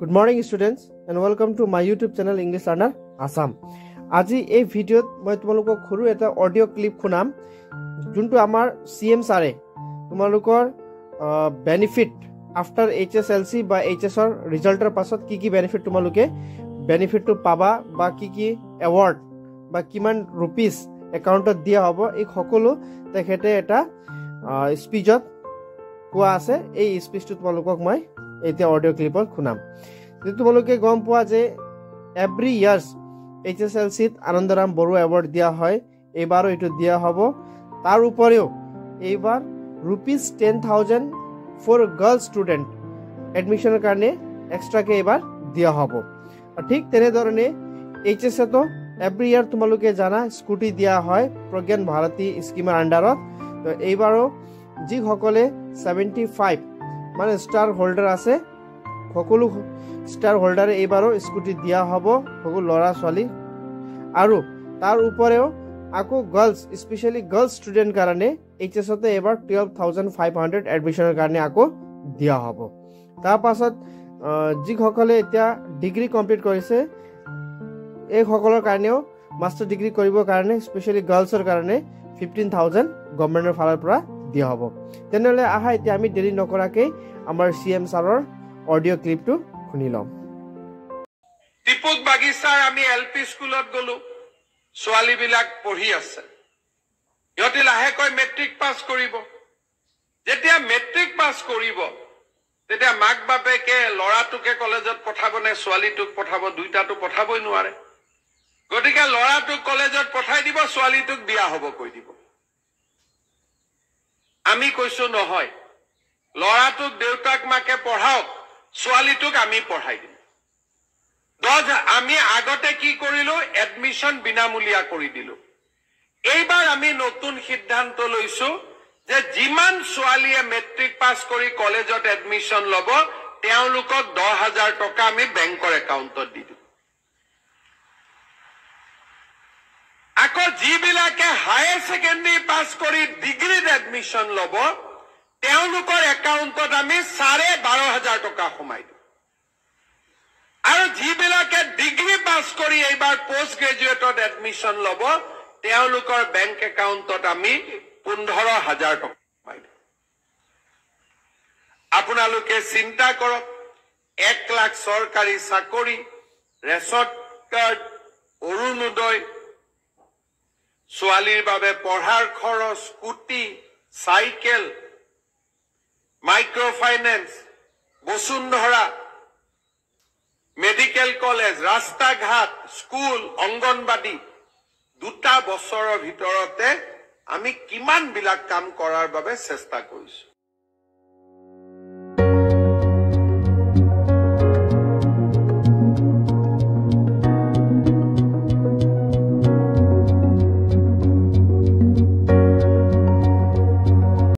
Good morning students and welcome to my YouTube channel English Learner Assam. আজি এই ভিডিওত মই তোমালোকক সৰু এটা অডিও ক্লিপ শুনাম যোনটো আমাৰ CM সাৰে তোমালোকৰ বেনিফিট আফটাৰ HSLC বা HS ৰ ৰিজাল্টৰ পাছত কি বেনিফিট তোমালোকে বেনিফিটটো পাবা বা কি এৱাৰ্ড বা কিমান ৰুপিস একাউণ্টত দিয়া হ'ব এই সকলো তেখেতে এটা স্পিচত কোৱা আছে এই স্পিচটো তোমালোকক মই এতিয়া অডিও ক্লিপত শুনাম যে তোমালোকে গম পোৱা যে every years HSLC Anandaram Borooah award দিয়া হয় এবাৰো এটো দিয়া হ'ব তাৰ উপৰিও এইবাৰ ₹10,000 ফৰ গাৰ্ল ষ্টুডেন্ট এডমিশনৰ কাৰণে এক্সট্ৰাকে এবাৰ দিয়া হ'ব ঠিক তেনে ধৰণে HS তো এভৰি ইয়াৰ তোমালোকে জানা স্কুটি দিয়া হয় প্ৰজ্ঞান ভাৰতী স্কিমৰ আন্ডাৰত তো এইবাৰো যি সকলে 75 মানে ষ্টাৰ হোল্ডাৰ আছে সকলো ষ্টাৰ হোল্ডাৰে এইবাৰো স্কুটি দিয়া হ'ব সকলো লৰা ছোৱালী আৰু তাৰ উপৰেও আকো গাৰ্লছ স্পেশালি গাৰ্লছ ষ্টুডেন্ট কাৰণে HS তে এবাৰ 12,500 এডমিশনৰ কাৰণে আকো দিয়া হ'ব তাৰ পাছত যি সকলে এতিয়া ডিগ্ৰী কমপ্লিট কৰিছে এই সকলৰ কাৰণেও মাষ্টাৰ ডিগ্ৰী কৰিবৰ কাৰণে স্পেশালি গাৰ্লছৰ কাৰণে 15,000 গভৰ্ণমেন্টৰ ফালৰ পৰা দিয়া হ'ব তেনেহলে আহা এতিয়া আমি দেৰি নকৰাকে আমাৰ CM সাৰৰ অডিও ক্লিপটো শুনি লম দীপক বাগিচাৰ আমি LP স্কুলত গলো ছোৱালী বিলাক পঢ়ি আছে ইহঁতে লাহেকৈ মেট্ৰিক পাছ কৰিব যেতিয়া মেট্ৰিক পাছ কৰিব তেতিয়া মাক বাপেকে লৰাটোকে কলেজত পঠাবনে ছোৱালীটোক পঠাব দুইটাটো পঠাবই নোৱাৰে গতিকে লৰাটোক কলেজত পঠাই দিব ছোৱালীটোক বিয়া হ'ব কৈ দিব আমি কৈছো নহয় লৰাটোক দেউতাক মাকে পঢ়াওক ছোৱালীটোক আমি পঢ়াই দিম আমি আগতে কি কৰিলো এডমিশন বিনামূলীয়া কৰি দিলো এইবাৰ আমি নতুন সিদ্ধান্ত লৈছো যে যিমান ছোৱালীয়ে মেট্ৰিক পাছ কৰি কলেজত এডমিশন ল'ব তেওঁলোকক 10,000 টকা আমি বেংকৰ একাউণ্টত দি দিম আকৌ যিবিলাকে হায়াৰ সেকেন্ডাৰী পাছ কৰি ডিগ্ৰীত এডমিশন ল'ব তেওঁলোকৰ একাউণ্টত আমি 12,500 টকা সোমাই দিম আৰু যিবিলাকে ডিগ্ৰী পাছ কৰি এইবাৰ পোষ্ট গ্ৰেজুৱেটত এডমিশন ল'ব তেওঁলোকৰ বেংক একাউণ্টত আমি 15,000 টকা সোমাই দিম আপোনালোকে চিন্তা কৰক 1 লাখ চৰকাৰী চাকৰি ৰেচন কাৰ্ড অৰুণোদয় ছোৱালীৰ বাবে পঢ়াৰ খৰচ স্কুটি চাইকেল মাইক্ৰ ফাইনেন্স বসুন্ধৰা মেডিকেল কলেজ ৰাস্তা ঘাট স্কুল অংগনবাদী 2 বছৰৰ ভিতৰতে আমি কিমান বিলাক কাম কৰাৰ বাবে চেষ্টা কৰিছো